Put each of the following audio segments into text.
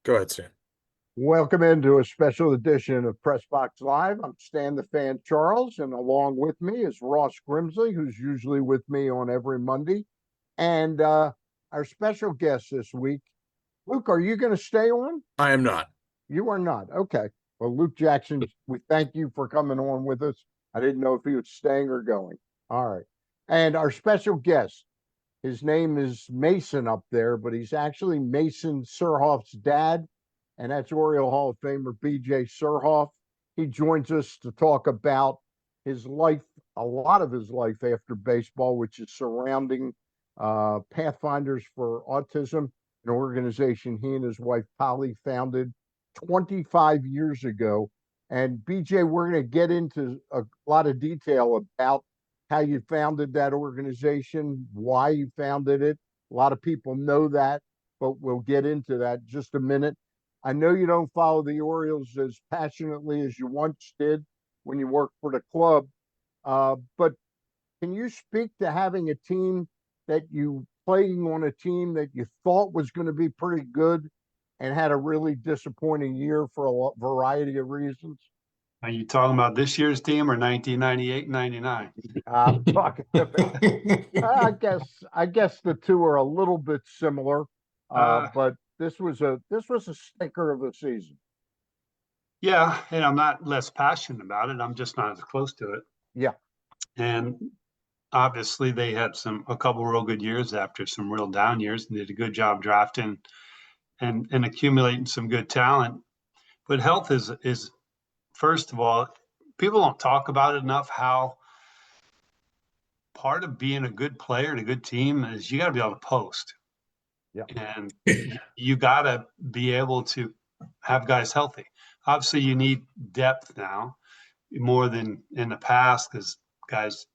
Go ahead, Stan. Welcome into a special edition of Press Box Live. I'm Stan the Fan Charles, and along with me is Ross Grimsley, who's usually with me on every Monday. And our special guest this week, Luke, are you going to stay on? I am not. You are not. Okay. Well, Luke Jackson, we thank you for coming on with us. I didn't know if he was staying or going. All right. And our special guest, his name is Mason up there, but he's actually Mason Surhoff's dad, and that's Oriole Hall of Famer B.J. Surhoff. He joins us to talk about his life, a lot of his life after baseball, which is surrounding Pathfinders for Autism, an organization he and his wife Polly founded 25 years ago. And BJ, we're going to get into a lot of detail about how you founded that organization, why you founded it. A lot of people know that, but we'll get into that in just a minute. I know you don't follow the Orioles as passionately as you once did when you worked for the club, but can you speak to having a team that you playing on a team that you thought was going to be pretty good and had a really disappointing year for a variety of reasons? Are you talking about this year's team or 1998 and 99? I'm talking about, I guess the two are a little bit similar, but this was a stinker of a season. Yeah, and I'm not less passionate about it. I'm just not as close to it. Yeah. And obviously they had a couple real good years after some real down years, and did a good job drafting and accumulating some good talent. But health is first of all, people don't talk about it enough, how part of being a good player and a good team is you got to be able to post. Yeah. And you got to be able to have guys healthy. Obviously, you need depth now more than in the past, because guys,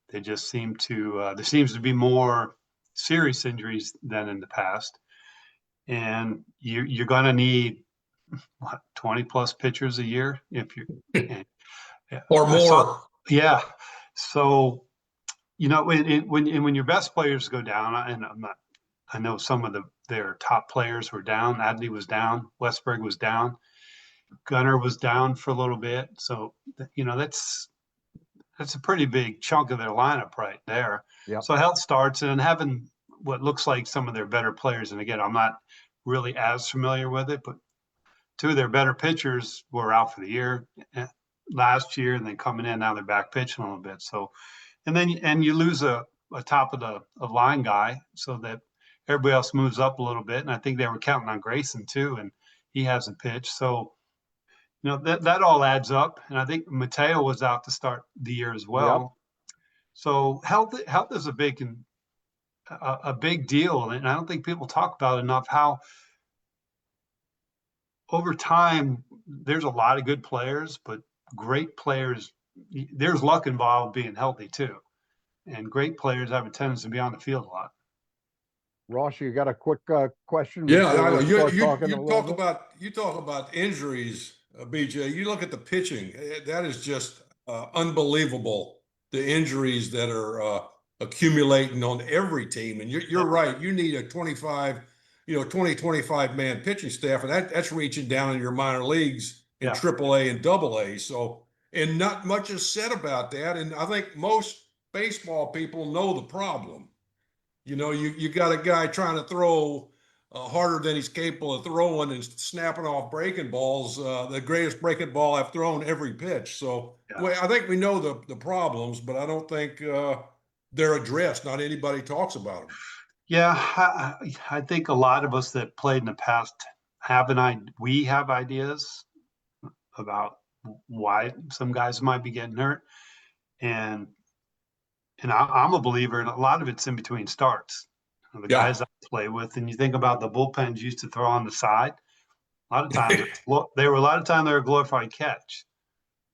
they just seem to, there seems to be more serious injuries than in the past. And you're going to need, what, 20 plus pitchers a year if you or more. Yeah. So, when your best players go down, and I know some of their top players were down. Adley was down. Westberg was down. Gunnar was down for a little bit. So, that's a pretty big chunk of their lineup right there. Yep. So health starts, and having what looks like some of their better players. And again, I'm not really as familiar with it, but two of their better pitchers were out for the year last year, and then coming in, now they're back pitching a little bit. So, and you lose a top of the line guy, so that everybody else moves up a little bit. And I think they were counting on Grayson too, and he hasn't pitched. So, that all adds up. And I think Mateo was out to start the year as well. Yep. So health is a big deal. And I don't think people talk about it enough, how over time, there's a lot of good players, but great players, there's luck involved being healthy too. And great players have a tendency to be on the field a lot. Ross, you got a quick question? Yeah, I know. You talk about injuries, BJ. You look at the pitching; that is just unbelievable. The injuries that are accumulating on every team, and you're right. You need a 25 man pitching staff, and that's reaching down in your minor leagues in AAA and AA. So, and not much is said about that. And I think most baseball people know the problem. You got a guy trying to throw harder than he's capable of throwing and snapping off breaking balls, the greatest breaking ball I've thrown every pitch. So I think we know the problems, but I don't think they're addressed. Not anybody talks about them. Yeah, I think a lot of us that played in the past we have ideas about why some guys might be getting hurt. And I'm a believer in a lot of it's in between starts. The guys I play with, and you think about the bullpens used to throw on the side. A lot of times they were a glorified catch,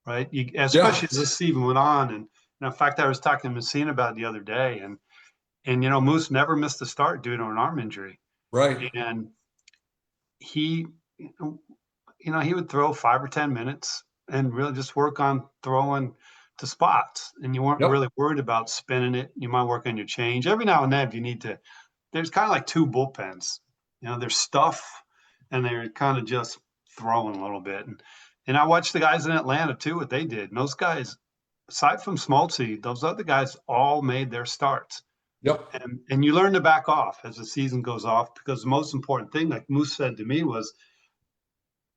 right? Especially as this season went on. And in fact, I was talking to Messina about it the other day, and Moose never missed a start due to an arm injury. Right. And he would throw 5 or 10 minutes and really just work on throwing to spots, and you weren't really worried about spinning it. You might work on your change every now and then if you need to. There's kind of like two bullpens. There's stuff and they're kind of just throwing a little bit. And I watched the guys in Atlanta too, what they did. And those guys, aside from Smoltzy, those other guys all made their starts. Yep. And you learn to back off as the season goes off, because the most important thing, like Moose said to me, was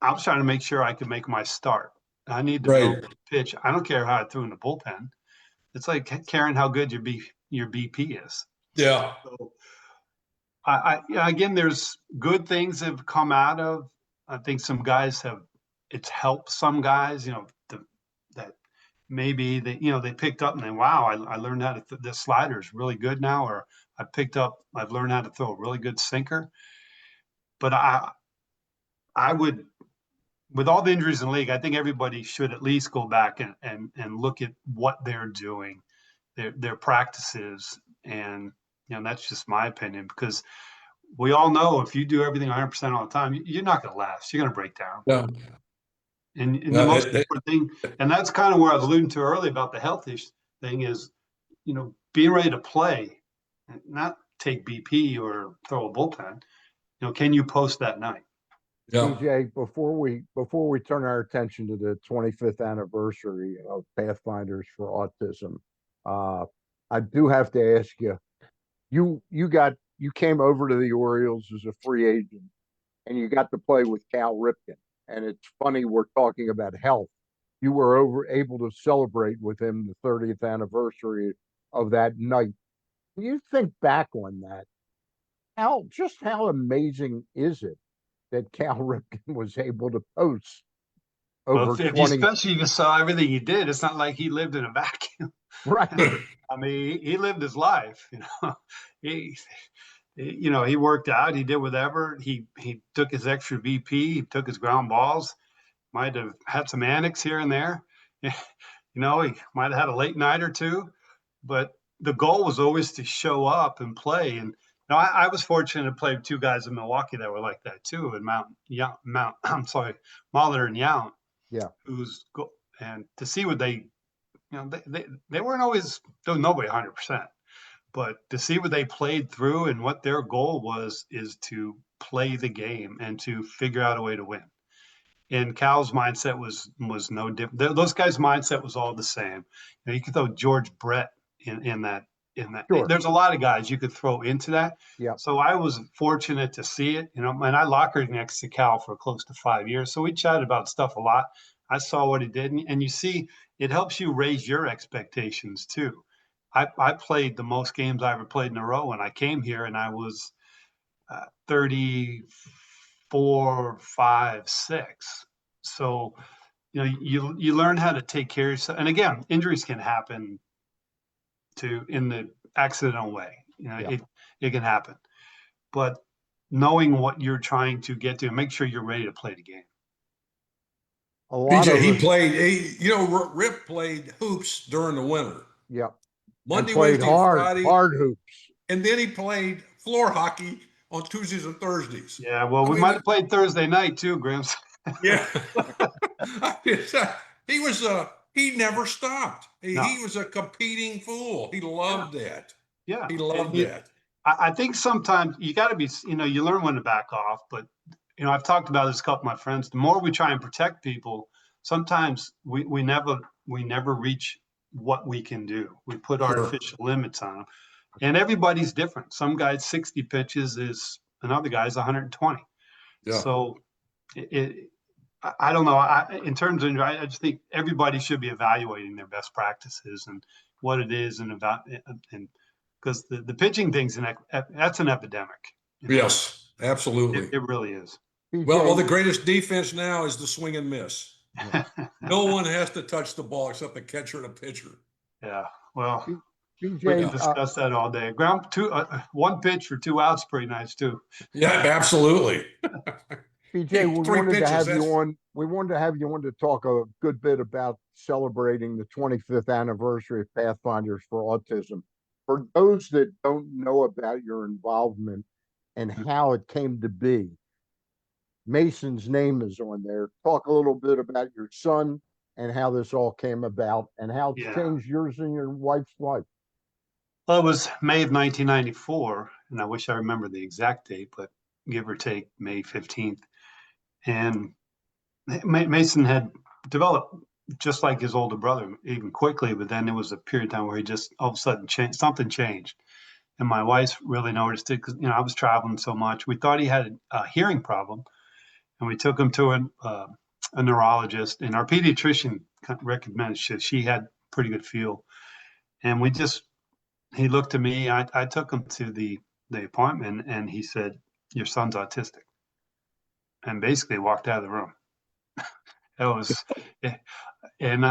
I was trying to make sure I could make my start. I need to Right. build a pitch. I don't care how I threw in the bullpen. It's like caring how good your BP is. Yeah. So again, there's good things that have come out of. I think some guys have. It's helped some guys. That maybe they picked up and then wow, I learned how to. This slider is really good now, or I've learned how to throw a really good sinker. But I would, with all the injuries in the league, I think everybody should at least go back and look at what they're doing, their practices, and that's just my opinion, because we all know if you do everything 100% all the time, you're not going to last. You're going to break down. Yeah. And the most important thing, and that's kind of where I was alluding to earlier about the health issue thing, is being ready to play, not take BP or throw a bullpen. Can you post that night? Yeah. BJ, before we turn our attention to the 25th anniversary of Pathfinders for Autism, I do have to ask you, you came over to the Orioles as a free agent, and you got to play with Cal Ripken. And it's funny, we're talking about health. You were able to celebrate with him the 30th anniversary of that night. When you think back on that, how amazing is it that Cal Ripken was able to post over 20? Especially if you saw everything he did, it's not like he lived in a vacuum. Right. I mean, he lived his life. He worked out. He did whatever. He took his extra BP. He took his ground balls. Might have had some annex here and there. He might have had a late night or two, but the goal was always to show up and play. And I was fortunate to play with two guys in Milwaukee that were like that too, and Molitor and Yount. Yeah. And to see what they weren't always, there was nobody 100%, but to see what they played through and what their goal is to play the game and to figure out a way to win. And Cal's mindset was no different. Those guys' mindset was all the same. You could throw George Brett in that. Sure. There's a lot of guys you could throw into that. Yeah. So I was fortunate to see it, and I lockered next to Cal for close to 5 years. So we chatted about stuff a lot. I saw what he did, and you see, it helps you raise your expectations too. I played the most games I ever played in a row when I came here, and I was 34, 5, 6. So, you learn how to take care of yourself. And again, injuries can happen in the accidental way. It can happen. But knowing what you're trying to get to, make sure you're ready to play the game. BJ, Rip played hoops during the winter. Yep. Monday, played Wednesday, Friday. hard hoops. And then he played floor hockey on Tuesdays and Thursdays. Yeah, well, we might have played Thursday night too, Grims. Yeah. He never stopped. He was a competing fool. He loved that. Yeah. He loved that. I think sometimes you got to be, you learn when to back off, but I've talked about this with a couple of my friends. The more we try and protect people, sometimes we never reach what we can do. We put artificial limits on them, and everybody's different. Some guys 60 pitches is another guy's 120. Yeah. So I don't know. In terms of, I just think everybody should be evaluating their best practices and what it is, and because the pitching thing's that's an epidemic. Yes, absolutely. It really is. Well, the greatest defense now is the swing and miss. No one has to touch the ball except the catcher and a pitcher. Yeah. Well, BJ, we can discuss that all day. Ground one pitch for 2 outs, pretty nice too. Yeah, absolutely. BJ, we wanted to have you on. We wanted to have you on to talk a good bit about celebrating the 25th anniversary of Pathfinders for Autism. For those that don't know about your involvement and how it came to be, Mason's name is on there. Talk a little bit about your son and how this all came about and how it's changed yours and your wife's life. Well, it was May of 1994, and I wish I remember the exact date, but give or take May 15th. And Mason had developed just like his older brother, even quickly, but then there was a period of time where he just all of a sudden something changed. And my wife really noticed it because, I was traveling so much. We thought he had a hearing problem, and we took him to a neurologist, and our pediatrician recommended she had pretty good feel. And he looked at me. I took him to the appointment, and he said, "Your son's autistic," and basically walked out of the room. It was, and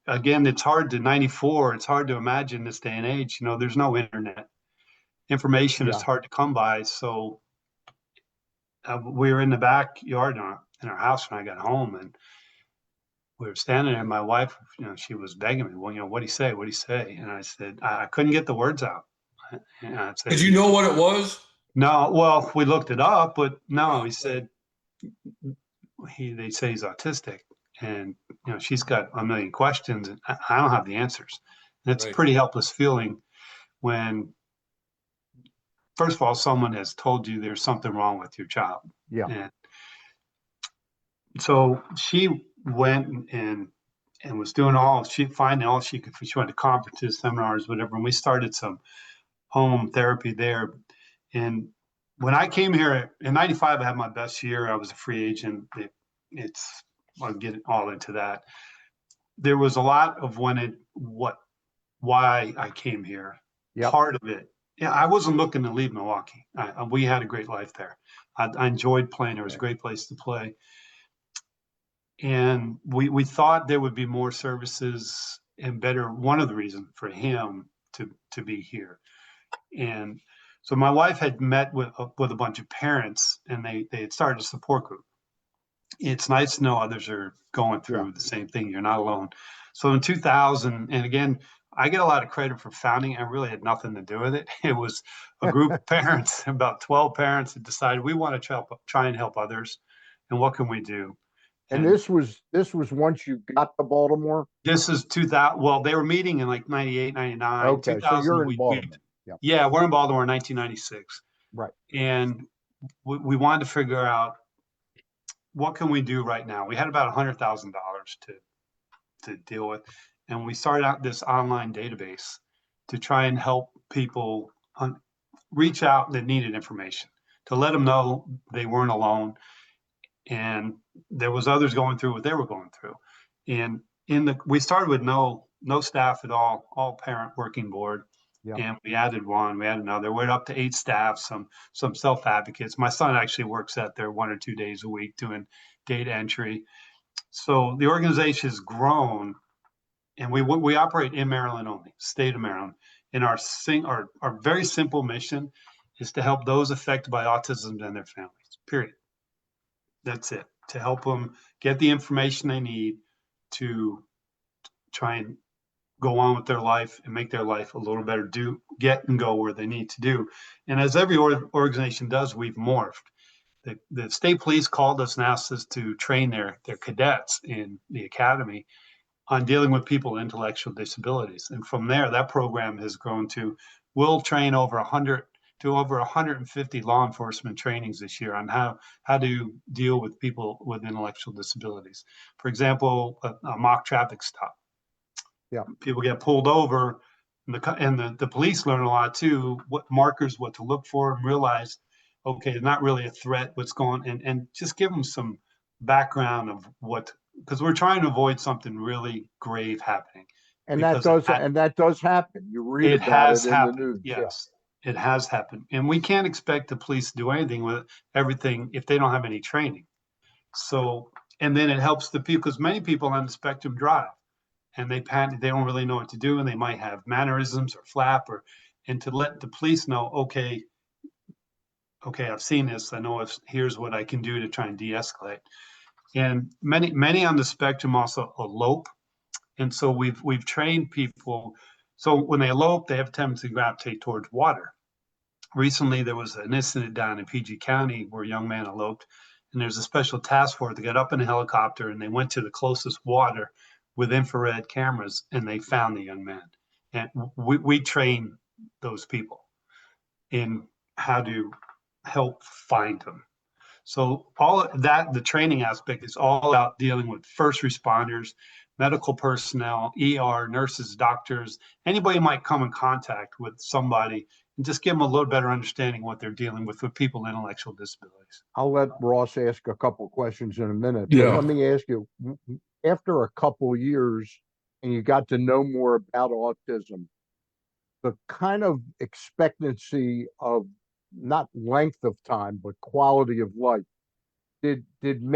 again, it's hard to 94. It's hard to imagine this day and age. There's no internet. Information is hard to come by. So we were in the backyard in our house when I got home, and we were standing there. And my wife, she was begging me, "Well, what do you say? What do you say?" And I said, I couldn't get the words out. And I said, Did you know what it was? No. Well, we looked it up, but no. He said they say he's autistic, and she's got a million questions, and I don't have the answers. And it's a pretty helpless feeling when, first of all, someone has told you there's something wrong with your child. Yeah. And so she went and was doing finding all she could. She went to conferences, seminars, whatever. And we started some home therapy there. And when I came here in 95, I had my best year. I was a free agent. I'll get all into that. There was a lot of why I came here. Yep. Part of it. Yeah, I wasn't looking to leave Milwaukee. We had a great life there. I enjoyed playing. It was a great place to play. And we thought there would be more services and better. One of the reasons for him to be here. And so my wife had met with a bunch of parents, and they had started a support group. It's nice to know others are going through the same thing. You're not alone. So in 2000, and again, I get a lot of credit for founding it. I really had nothing to do with it. It was a group of parents, about 12 parents, that decided we want to try and help others. And what can we do? And this was once you got to Baltimore? This is 2000. Well, they were meeting in like 98, 99. Okay, 2000, so you're in Baltimore. Yeah, we're in Baltimore in 1996. Right. And we wanted to figure out, what can we do right now? We had about $100,000 to deal with. And we started out this online database to try and help people reach out that needed information, to let them know they weren't alone. And there was others going through what they were going through. And we started with no staff at all parent working board. Yep. And we added one, we added another. We're up to 8 staff, some self-advocates. My son actually works out there 1 or 2 days a week doing data entry. So the organization has grown, and we operate in Maryland only, state of Maryland. And our very simple mission is to help those affected by autism and their families, period. That's it, to help them get the information they need to try and go on with their life and make their life a little better, get and go where they need to do. And as every organization does, we've morphed. The state police called us and asked us to train their cadets in the academy on dealing with people with intellectual disabilities. And from there, that program has grown to, we'll train over 150 law enforcement trainings this year on how to deal with people with intellectual disabilities. For example, a mock traffic stop. Yeah, people get pulled over, and the police learn a lot too. What markers, what to look for, and realize, okay, it's not really a threat. What's going on, and just give them some background of because we're trying to avoid something really grave happening. And that does happen. You read about it in the news. Yes, it has happened, and we can't expect the police to do anything with everything if they don't have any training. So, and then it helps the people, because many people on the spectrum drive. And they panic, they don't really know what to do, and they might have mannerisms or flap, and to let the police know, okay, I've seen this, I know here's what I can do to try and de-escalate. And many on the spectrum also elope, and so we've trained people. So when they elope, they have a tendency to gravitate towards water. Recently, there was an incident down in PG County where a young man eloped, and there's a special task force that got up in a helicopter, and they went to the closest water with infrared cameras, and they found the young man. And we train those people in how to help find them. So all of that, the training aspect is all about dealing with first responders, medical personnel, ER, nurses, doctors, anybody might come in contact with somebody, and just give them a little better understanding what they're dealing with people with intellectual disabilities. I'll let Ross ask a couple questions in a minute, but Yeah. let me ask you, after a couple years and you got to know more about autism, the kind of expectancy of not length of time, but quality of life, did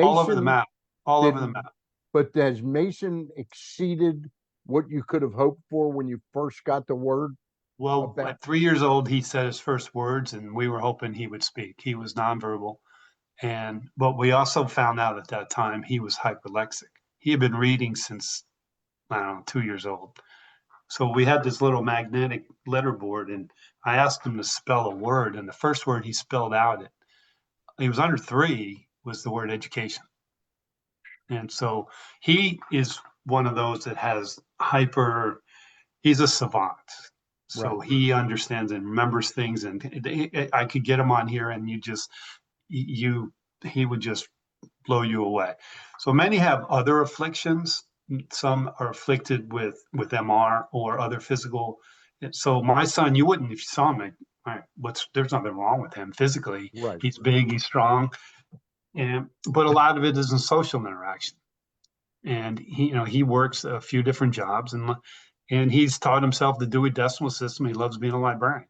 All over the Mason, map, all over did- the map. but has Mason exceeded what you could have hoped for when you first got the word? Well, about- at 3 years old, he said his first words, and we were hoping he would speak. He was nonverbal. But we also found out at that time he was hyperlexic. He had been reading since, I don't know, 2 years old. So we had this little magnetic letterboard, and I asked him to spell a word, and the first word he spelled out, he was under 3, was the word education. And so he is one of those that has he's a savant. So Right. he understands and remembers things, and I could get him on here, and he would just blow you away. So many have other afflictions. Some are afflicted with MR or other physical. So my son, you wouldn't, if you saw him, all right, there's nothing wrong with him physically. Right. He's big, he's strong, but a lot of it is in social interaction. And he works a few different jobs, and he's taught himself the Dewey Decimal System. He loves being a librarian,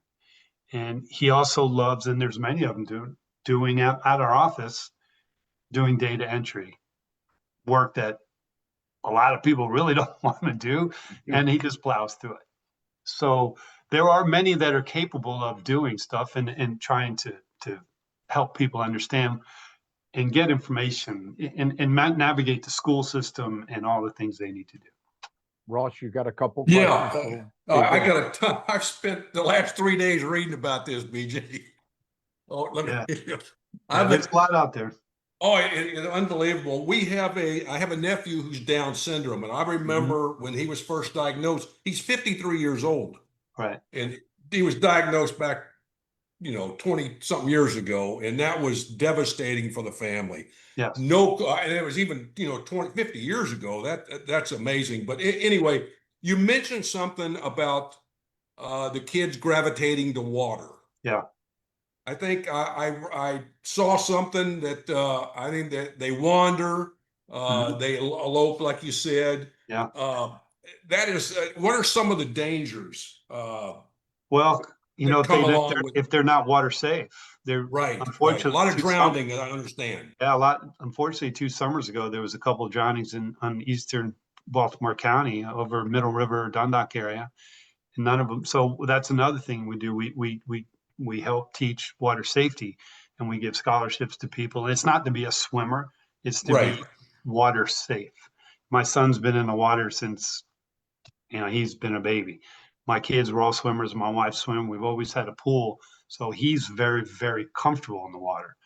and he also loves, and there's many of them doing at our office, doing data entry work that a lot of people really don't want to do, and he just plows through it. So there are many that are capable of doing stuff and trying to help people understand and get information and navigate the school system and all the things they need to do. Ross, you got a couple Yeah. questions? I got a ton. I've spent the last 3 days reading about this, BJ. Oh, let me. There's a lot out there. Oh, it's unbelievable. I have a nephew who's Down syndrome, and I remember when he was first diagnosed. He's 53 years old, Right. and he was diagnosed back, 20 something years ago, and that was devastating for the family. Yes. And it was even 20, 50 years ago. That's amazing. But anyway, you mentioned something about the kids gravitating to water. Yeah. I think I saw something that I think that they wander, they elope, like you said. Yeah. That is, what are some of the dangers? Well, come along with, if they're not water safe, they're right. unfortunately A lot of drowning, I understand. Yeah, a lot. Unfortunately, 2 summers ago, there was a couple of drownings on eastern Baltimore County over Middle River, Dundalk area, and none of them. So that's another thing we do. We help teach water safety, and we give scholarships to people. It's not to be a swimmer; it's to be water safe. My son's been in the water since he's been a baby. My kids were all swimmers. My wife swim. We've always had a pool, so he's very, very comfortable in the water.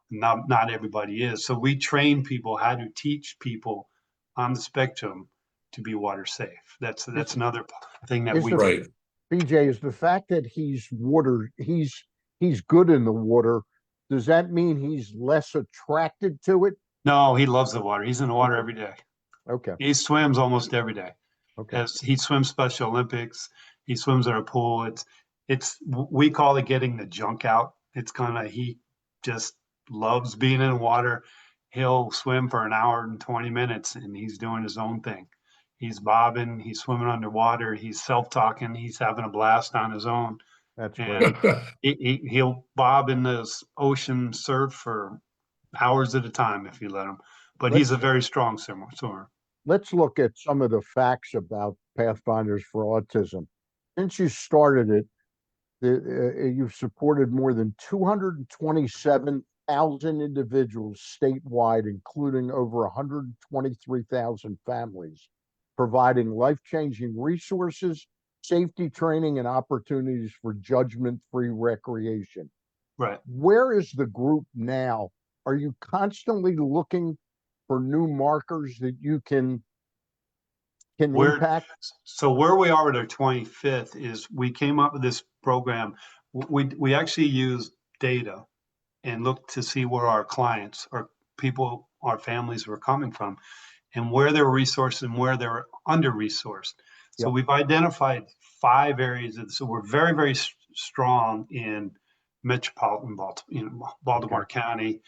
Not everybody is. So we train people how to teach people on the spectrum to be water safe. That's another thing that we Right. BJ, is the fact that he's good in the water, does that mean he's less attracted to it? No, he loves the water. He's in the water every day. Okay. He swims almost every day. Okay. He swims Special Olympics. He swims at a pool. We call it getting the junk out. It's he just loves being in water. He'll swim for an hour and 20 minutes and he's doing his own thing. He's bobbing, he's swimming underwater, he's self-talking, he's having a blast on his own. That's And great. he'll bob in this ocean surf for hours at a time if you let him. But he's a very strong swimmer. Let's look at some of the facts about Pathfinders for Autism. Since you started it, you've supported more than 227,000 individuals statewide, including over 123,000 families, providing life-changing resources, safety training, and opportunities for judgment-free recreation. Right. Where is the group now? Are you constantly looking for new markers that you can impact? So where we are at our 25th is we came up with this program. We actually use data and looked to see where our clients or people, our families were coming from, and where they're resourced and where they're under-resourced. So Yep. we've identified 5 areas. So we're very, very strong in metropolitan Baltimore County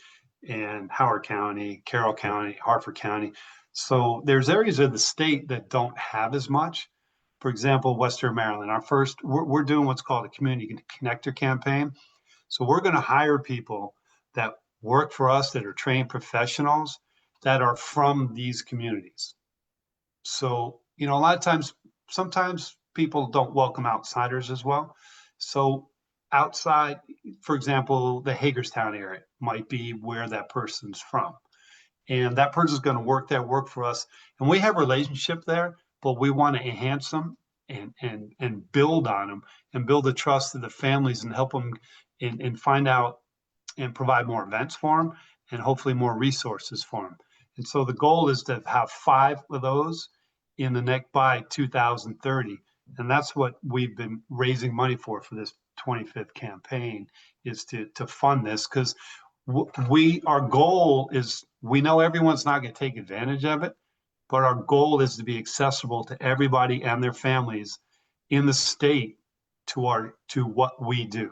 and Howard County, Carroll County, Harford County. So there's areas of the state that don't have as much. For example, Western Maryland, we're doing what's called a community connector campaign. So we're going to hire people that work for us that are trained professionals that are from these communities. So, a lot of times, sometimes people don't welcome outsiders as well. So outside, for example, the Hagerstown area might be where that person's from. And that person's going to work for us. And we have a relationship there, but we want to enhance them and build on them and build the trust of the families and help them and find out and provide more events for them and hopefully more resources for them. And so the goal is to have 5 of those in the next by 2030. And that's what we've been raising money for this 25th campaign, is to fund this, because our goal is, we know everyone's not going to take advantage of it, but our goal is to be accessible to everybody and their families in the state to what we do.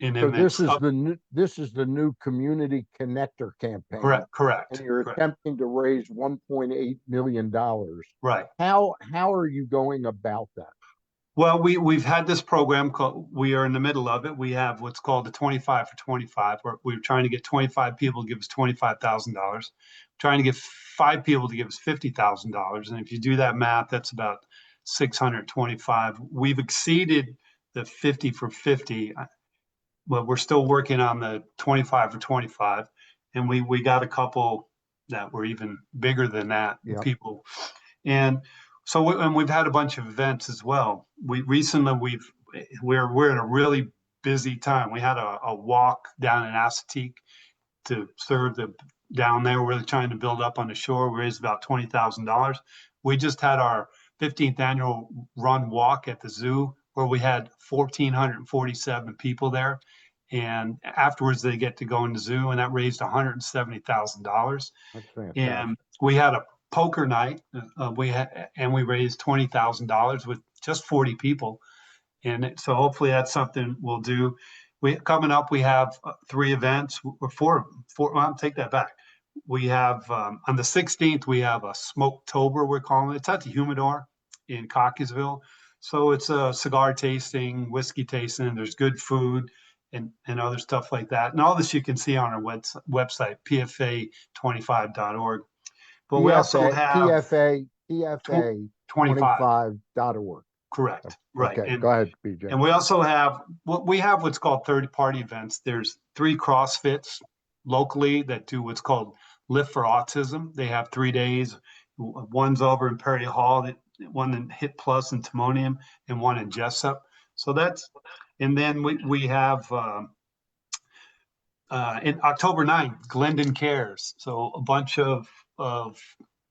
So this is the new community connector campaign. Correct. And you're attempting to raise $1.8 million. Right. How are you going about that? Well, we've had this program we are in the middle of it. We have what's called the 25 for 25, where we're trying to get 25 people to give us $25,000. Trying to get 5 people to give us $50,000. And if you do that math, that's about 625. We've exceeded the 50 for 50. But we're still working on the 25 for 25, and we got a couple that were even bigger than that. Yep. People, and so we've had a bunch of events as well. We're in a really busy time. We had a walk down in Assateague to serve down there. We're really trying to build up on the shore. We raised about $20,000. We just had our 15th annual run walk at the zoo, where we had 1,447 people there. And afterwards they get to go in the zoo, and that raised $170,000. That's fantastic. And we had a poker night. We raised $20,000 with just 40 people. And so hopefully that's something we'll do. Coming up, we have 3 events, or 4. Well, I'll take that back. We have on the 16th, we have a Smoketober, we're calling it. It's at the Humidor in Cockeysville. So it's a cigar tasting, whiskey tasting. There's good food and other stuff like that. And all this you can see on our website, pfa25.org. But we also have PFA25.org. Correct. Right. Okay, go ahead, BJ. And we also have what's called third-party events. There's 3 CrossFits locally that do what's called Lift for Autism. They have 3 days. One's over in Perry Hall, one in Hit Plus in Timonium, and one in Jessup. So and then we have in October 9th, Glendon Cares. So a bunch of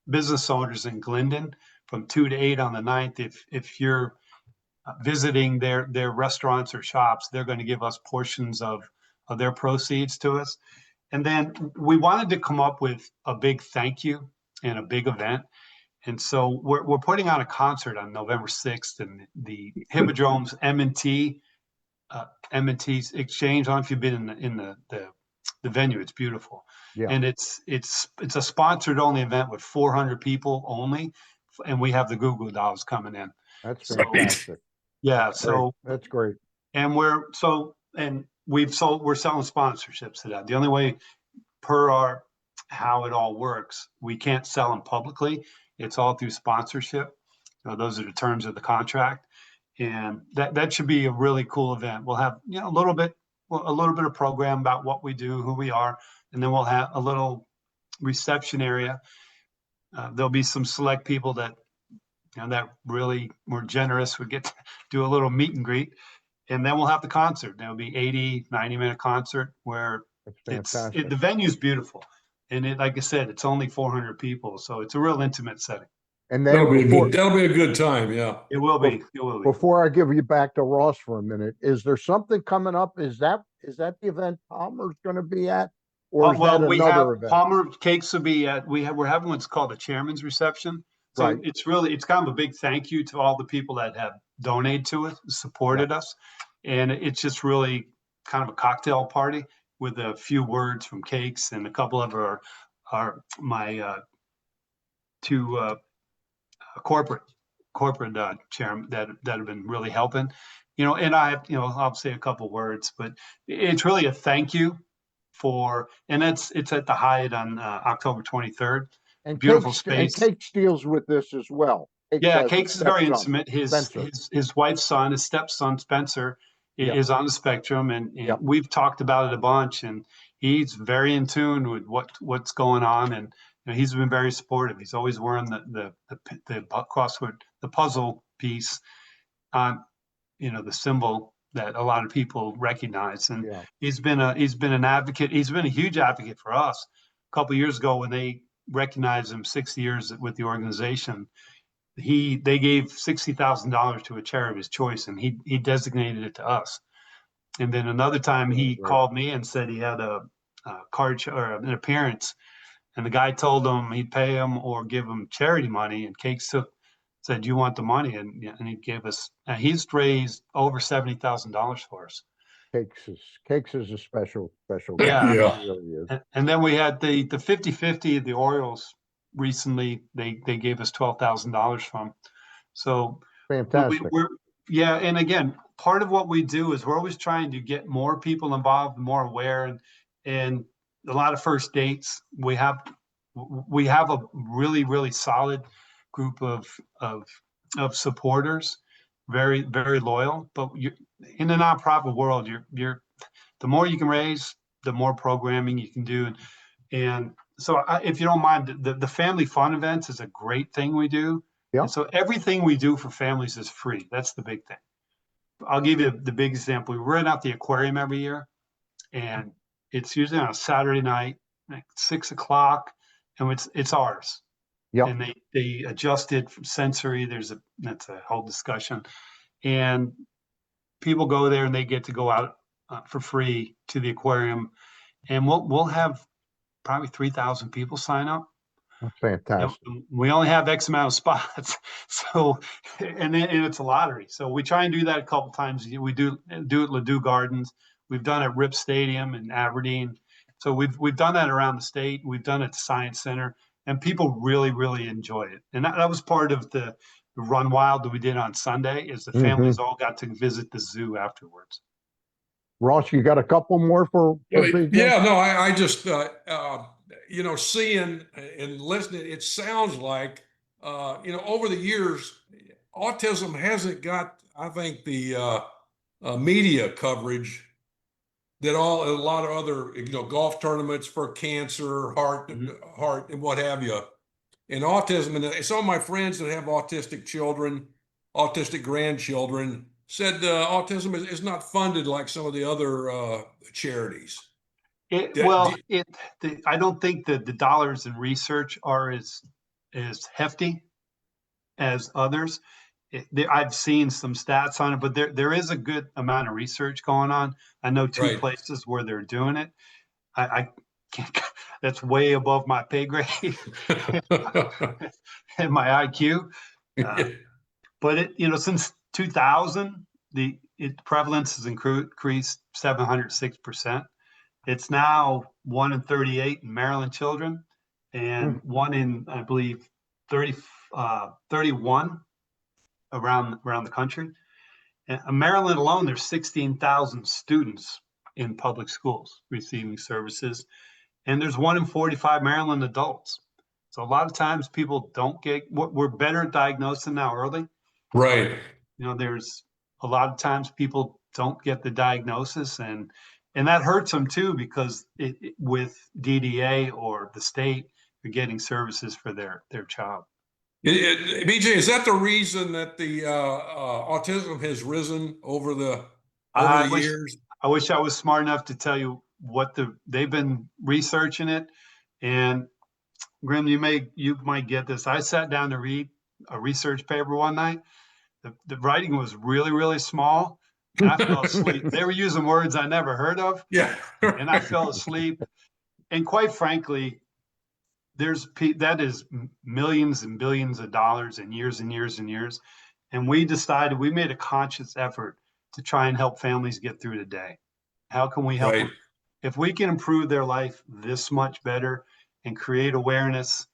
business owners in Glendon from 2 to 8 on the 9th. If you're visiting their restaurants or shops, they're going to give us portions of their proceeds to us. And then we wanted to come up with a big thank you and a big event. And so we're putting on a concert on November 6th in the Hippodrome's M&T's Exchange. I don't know if you've been in the venue. It's beautiful. Yeah. And it's a sponsored only event with 400 people only. And we have the Goo Goo Dolls coming in. That's fantastic. Yeah. That's great. And we're selling sponsorships to that. The only way, per how it all works, we can't sell them publicly. It's all through sponsorship. Those are the terms of the contract. And that should be a really cool event. We'll have a little bit of program about what we do, who we are, and then we'll have a little reception area. There'll be some select people that that really were generous would get to do a little meet and greet, and then we'll have the concert. There'll be 90-minute concert where the venue's beautiful, and like I said, it's only 400 people, so it's a real intimate setting. And then that'll be a good time. Yeah. It will be. It will be. before I give you back to Ross for a minute, is there something coming up? Is that the event Palmer's going to be at, or is Well, that we have another event? Palmer Cakes will be at. We're having what's called a chairman's reception. So Right. it's kind of a big thank you to all the people that have donated to it, supported us, and it's just really kind of a cocktail party with a few words from Cakes and a couple of my two corporate chairman that have been really helping, and I'll say a couple words, but it's really a thank you and it's at the Hyatt on October 23rd. And Beautiful Cakes, space. Cakes deals with this as well. Cakes is very intimate. His wife's son, his stepson Spencer, is on the spectrum, and we've talked about it a bunch, and he's very in tune with what's going on, and he's been very supportive. He's always wearing the crossword, the puzzle piece on, the symbol that a lot of people recognize, and he's been an advocate. He's been a huge advocate for us. A couple of years ago, when they recognized him 60 years with the organization, they gave $60,000 to a charity of his choice, and he designated it to us. And then another time he called me and said he had a card or an appearance, and the guy told him he'd pay him or give him charity money, and Cakes said, "Do you want the money?" And he gave us. He's raised over $70,000 for us. Cakes is a special guy. Yeah. He really is. And then we had the 50-50 of the Orioles recently. They gave us $12,000 from. So fantastic. And again, part of what we do is we're always trying to get more people involved, more aware, and a lot of first dates. We have a really, really solid group of supporters, very, very loyal. But in the nonprofit world, you're the more you can raise, the more programming you can do. And so if you don't mind, the family fun events is a great thing we do. Yeah. And so everything we do for families is free. That's the big thing. I'll give you the big example. We rent out the aquarium every year, and it's usually on a Saturday night, like 6:00, and it's ours. Yeah. And they adjust it from sensory. That's a whole discussion. And people go there and they get to go out for free to the aquarium, and we'll have probably 3,000 people sign up. That's fantastic. We only have X amount of spots, so and it's a lottery. So we try and do that a couple times. We do at Ladue Gardens. We've done at Rip Stadium in Aberdeen. So we've done that around the state. We've done it at the Science Center, and people really, really enjoy it. And that was part of the Run Wild that we did on Sunday. Is the families all got to visit the zoo afterwards. Ross, you got a couple more for yeah, no, I just seeing and listening, it sounds like over the years, autism hasn't got, I think, the media coverage that a lot of other golf tournaments for cancer, heart and what have you. And autism, and some of my friends that have autistic children, autistic grandchildren, said autism is not funded like some of the other charities. I don't think that the dollars in research are as hefty as others. I've seen some stats on it, but there is a good amount of research going on. I know two places where they're doing it. I can't, that's way above my pay grade and my IQ. But since 2000, the prevalence has increased 706%. It's now 1 in 38 in Maryland children, and 1 in, I believe, 31 around the country. And in Maryland alone, there's 16,000 students in public schools receiving services, and there's 1 in 45 Maryland adults. So a lot of times people don't we're better at diagnosing now early. Right. There's a lot of times people don't get the diagnosis, and that hurts them too, because with DDA or the state, you're getting services for their child. BJ, is that the reason that the autism has risen over the years? I wish I was smart enough to tell you they've been researching it. And Grim, you might get this. I sat down to read a research paper one night. The writing was really, really small, and I fell asleep. They were using words I never heard of, Yeah. and I fell asleep. And quite frankly, that is millions and billions of dollars and years and years and years. And we made a conscious effort to try and help families get through the day. How can we help Right. them? If we can improve their life this much better and create awareness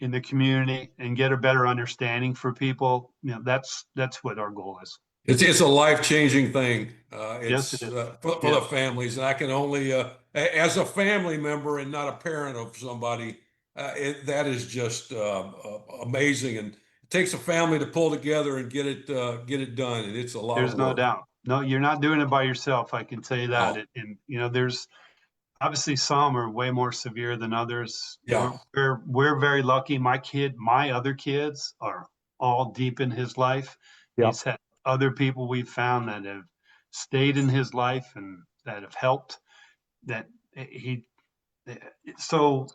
in the community and get a better understanding for people, that's what our goal is. It's a life-changing thing. Yes, It's it is. for the families, and I can only, as a family member and not a parent of somebody, that is just amazing. And it takes a family to pull together and get it done, and it's a lot There's of no work. doubt. No, you're not doing it by yourself. I can tell you that. No. And there's obviously some are way more severe than others. Yeah. We're very lucky. My other kids are all deep in his life. Yep. He's had other people we've found that have stayed in his life and that have helped. So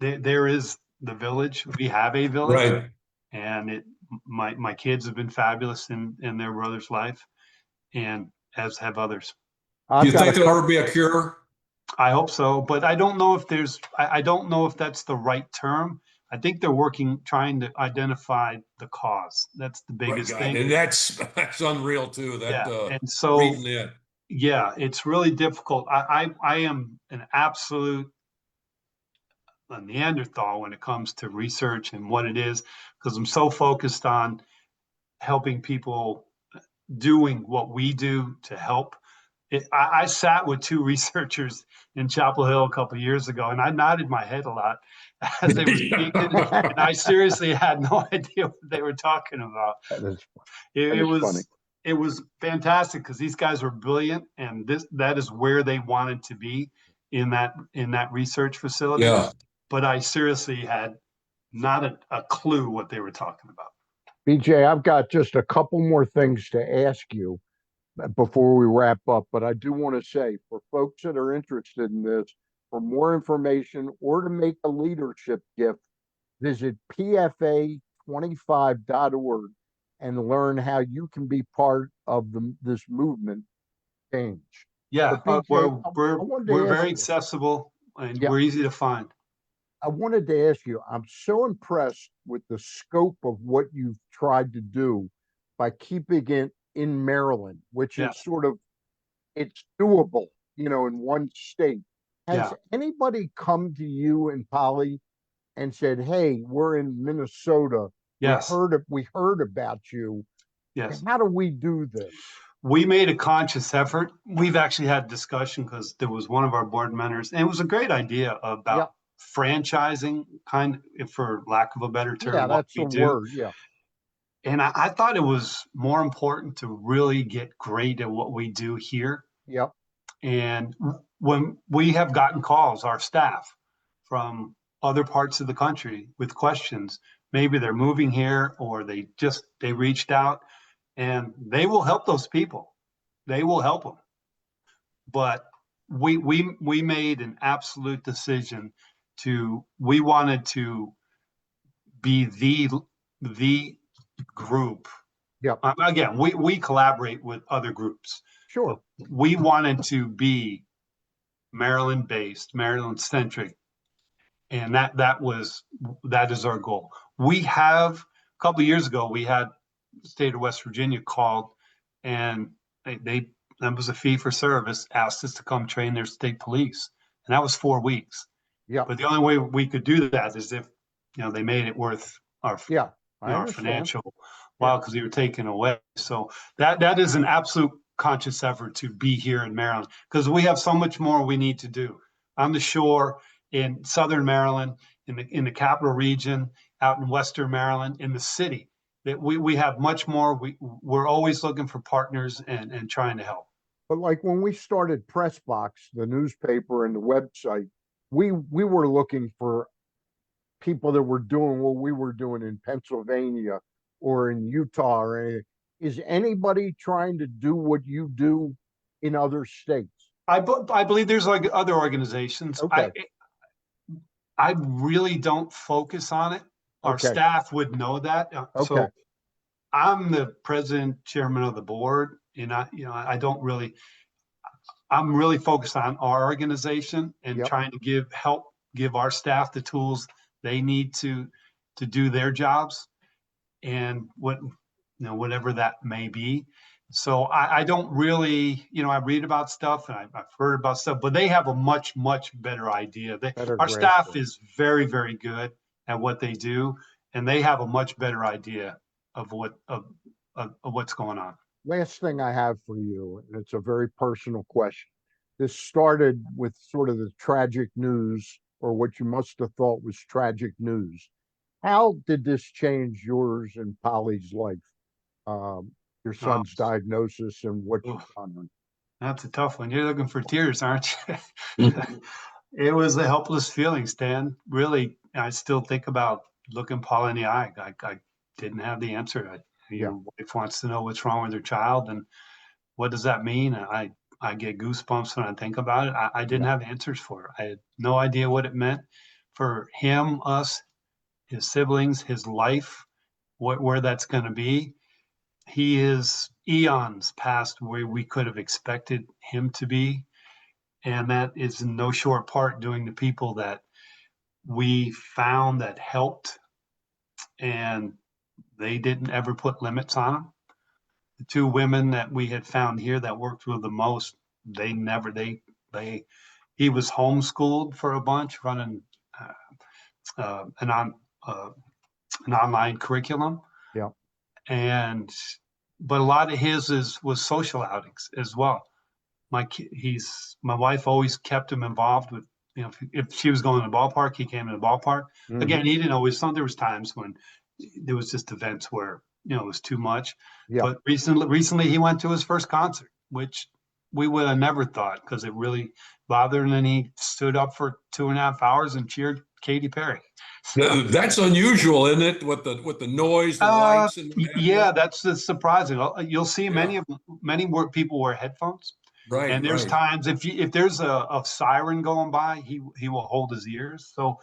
there is the village. We have a village, Right. and my kids have been fabulous in their brother's life, and as have others. Do you think there'll ever be a cure? I hope so, but I don't know if I don't know if that's the right term. I think they're trying to identify the cause. That's the biggest Right, thing. and that's unreal too. That And so, reading that. yeah, it's really difficult. I am an absolute Neanderthal when it comes to research and what it is, because I'm so focused on helping people doing what we do to help. I sat with two researchers in Chapel Hill a couple of years ago, and I nodded my head a lot as they were speaking, and I seriously had no idea what they were talking about. It was fantastic because these guys were brilliant, and that is where they wanted to be in that research facility. Yeah. But I seriously had not a clue what they were talking about. BJ, I've got just a couple more things to ask you before we wrap up, but I do want to say for folks that are interested in this, for more information or to make a leadership gift, visit pfa25.org and learn how you can be part of this movement change. Yeah, BJ, we're very accessible and we're easy to find. I wanted to ask you, I'm so impressed with the scope of what you've tried to do by keeping it in Maryland, which is it's doable, in one state. Has anybody come to you and Polly and said, "Hey, we're in Minnesota. Yes. We heard about you. Yes. How do we do this?" We made a conscious effort. We've actually had discussion because there was one of our board members, and it was a great idea about franchising, for lack of a better term. Yeah, that's a word. Yeah. And I thought it was more important to really get great at what we do here. Yep. And when we have gotten calls, our staff from other parts of the country with questions, maybe they're moving here or they reached out, and they will help those people. They will help them. But we made an absolute decision we wanted to be the group. Yep. Again, we collaborate with other groups. Sure. We wanted to be Maryland-based, Maryland-centric, and that is our goal. We have a couple of years ago, we had the state of West Virginia called, and that was a fee for service, asked us to come train their state police, and that was 4 weeks. Yeah. But the only way we could do that is if they made it worth our financial while, because we were taken away. So that is an absolute conscious effort to be here in Maryland, because we have so much more we need to do on the shore, in Southern Maryland, in the capital region, out in Western Maryland, in the city. That we have much more. We're always looking for partners and trying to help. But like when we started Pressbox, the newspaper and the website, we were looking for people that were doing what we were doing in Pennsylvania or in Utah or anything. Is anybody trying to do what you do in other states? I believe there's like other organizations. Okay. I really don't focus on it. our Okay. staff would know that. Okay. So I'm the president, chairman of the board, and I'm really focused on our organization and Yep. trying to give our staff the tools they need to do their jobs, and whatever that may be. So I don't really, I read about stuff and I've heard about stuff, but they have a much, much better idea. Better Our grasp staff it. is very, very good at what they do, and they have a much better idea of what's going on. Last thing I have for you, and it's a very personal question. This started with sort of the tragic news, or what you must have thought was tragic news. How did this change yours and Polly's life? Your son's diagnosis and what you've done. That's a tough one. You're looking for tears, aren't you? It was a helpless feeling, Stan. Really, I still think about looking Paul in the eye. I didn't have the answer. Your wife wants to know what's wrong with her child, and what does that mean? I get goosebumps when I think about it. I didn't have answers for it. I had no idea what it meant for him, us, his siblings, his life, where that's going to be. He is eons past where we could have expected him to be. And that is in no short part doing the people that we found that helped, and they didn't ever put limits on him. The two women that we had found here that worked with the most, he was homeschooled for a bunch, running an online curriculum. Yeah. But a lot of his was social outings as well. My wife always kept him involved with, if she was going to the ballpark, he came to the ballpark. Mhm. Again, he didn't always, there was times when there was just events where, it was too much. Yeah. But recently he went to his first concert, which we would have never thought, because it really bothered him. And he stood up for 2.5 hours and cheered Katy Perry. That's unusual, isn't it? With the noise, the lights, and that's surprising. You'll see many people wear headphones. Right. And there's times if there's a siren going by, he will hold his ears. So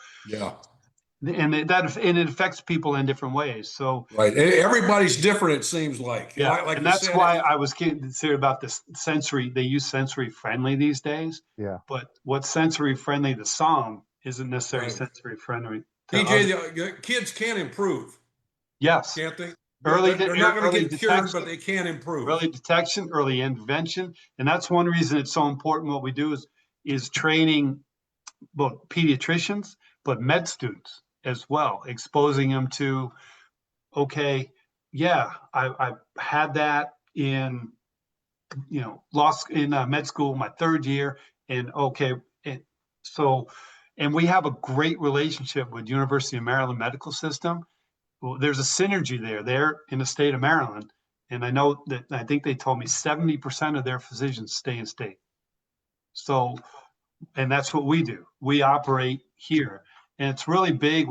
and it affects people in different ways. So right, everybody's different. It seems like and that's why I was concerned about this sensory. They use sensory friendly these days. Yeah. But what's sensory friendly to some isn't necessarily sensory friendly to BJ, the kids can improve. Yes. Can't they? They're not going to get cured, but they can improve. Early detection, early intervention, and that's one reason it's so important. What we do is training both pediatricians, but med students as well, exposing them to, okay, I had that in, med school, my third year, and and we have a great relationship with University of Maryland Medical System. Well, there's a synergy there. They're in the state of Maryland. And I think they told me 70% of their physicians stay in state. So, and that's what we do. We operate here. And it's really big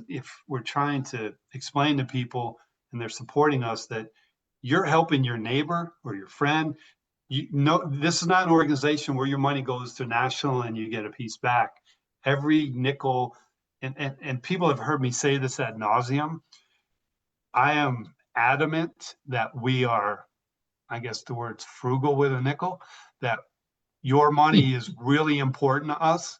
if we're trying to explain to people and they're supporting us that you're helping your neighbor or your friend. This is not an organization where your money goes to national and you get a piece back. Every nickel, and people have heard me say this ad nauseum. I am adamant that we are, I guess the word's frugal with a nickel, that your money is really important to us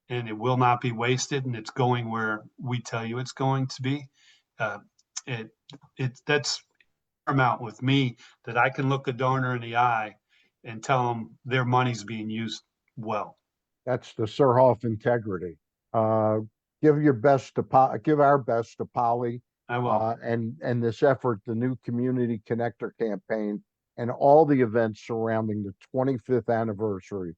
and it will not be wasted, and it's going where we tell you it's going to be. That's paramount with me, that I can look a donor in the eye and tell them their money's being used well. That's the Surhoff integrity. Give our best to Polly. I will. And this effort, the new Community Connector campaign, and all the events surrounding the 25th anniversary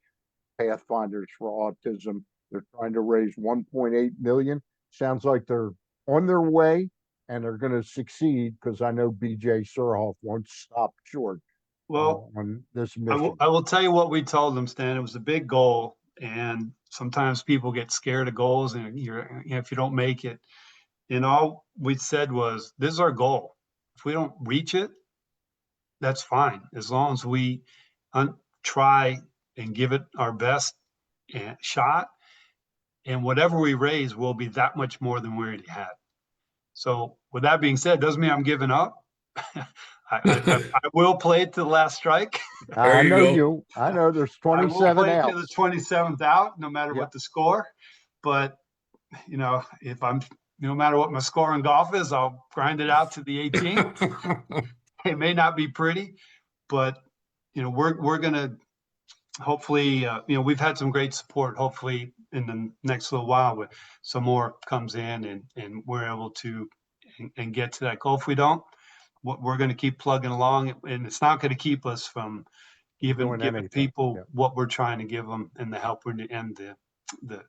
Pathfinders for Autism. They're trying to raise 1.8 million. Sounds like they're on their way, and they're going to succeed, because I know B.J. Surhoff won't stop short. Well, on this mission. I will tell you what we told them, Stan. It was a big goal, and sometimes people get scared of goals, and if you don't make it. And all we said was, this is our goal. If we don't reach it, that's fine, as long as we try and give it our best shot. And whatever we raise will be that much more than we already had. So with that being said, doesn't mean I'm giving up. I will play it to the last strike. There I you know go. you. I know there's I will 27 play it to the outs. 27th out, no matter Yeah. what the score. But you know, if I'm, no matter what my score in golf is, I'll grind it out to the 18th. It may not be pretty, but you know, we're gonna hopefully, you know, we've had some great support. Hopefully, in the next little while, with some more comes in, and we're able to and get to that goal. If we don't, we're going to keep plugging along, and it's not going to keep us from Doing giving anything, people yeah. what we're trying to give them and the help and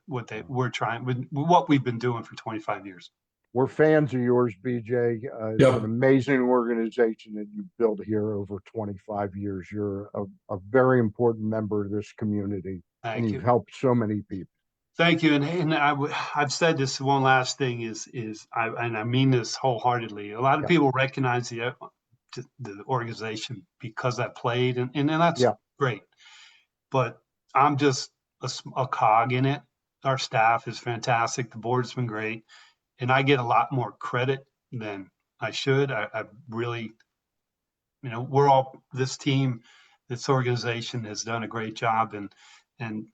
we're trying with what we've been doing for 25 years. We're fans of yours, BJ. It's Yep. an amazing organization that you've built here over 25 years. You're a very important member of this community, and Thank you've you. helped so many people. Thank you. And I've said this one last thing is and I mean this wholeheartedly. A lot of Yeah. people recognize the organization because I played, and that's Yeah. great. But I'm just a cog in it. Our staff is fantastic. The board's been great, and I get a lot more credit than I should. I really, you know, we're all this team, this organization has done a great job, and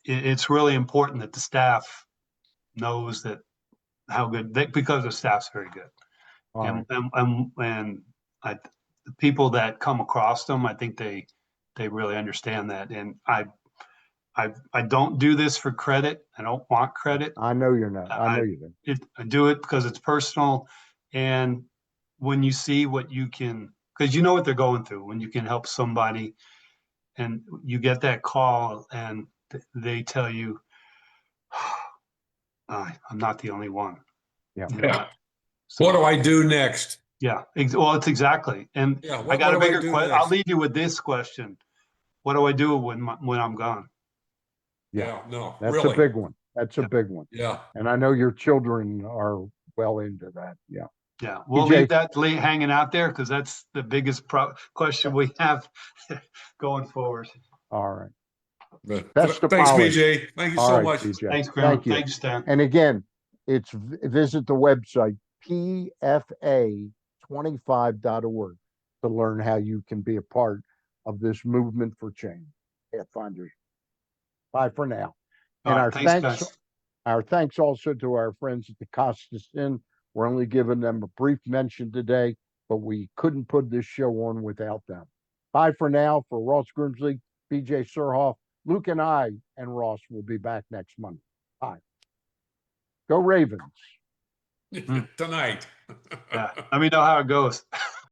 it's really important that the staff knows that how good they, because the staff's very good. All right. And the people that come across them, I think they really understand that. And I don't do this for credit. I don't want credit. I know you're not. I know you don't. I do it because it's personal. And when you see what you can, because you know what they're going through, when you can help somebody and you get that call and they tell you, I'm not the only one. Yeah. You know, Yeah. so, What do I do next? yeah, well, it's exactly. And Yeah. I got a what do I bigger do question. next? I'll leave you with this question. What do I do when I'm gone? Yeah. No. That's really. a big one. That's a big one. Yeah. And I know your children are well into that. Yeah. Yeah, we'll BJ. leave that hanging out there because that's the biggest question we have going forward. All right. But Best of thanks, polish. BJ. Thank you All so right, much. BJ. Thanks, Graham. Thank you. Thanks, Stan. And again, it's visit the website pfa25.org to learn how you can be a part of this movement for change. Pathfinders. Bye for now. All And right, thanks, guys. our thanks also to our friends at the Costas Inn. We're only giving them a brief mention today, but we couldn't put this show on without them. Bye for now. For Ross Grimsley, B.J. Surhoff, Luke and I and Ross will be back next Monday. Bye. Go Ravens. Tonight. Yeah, let me know how it goes.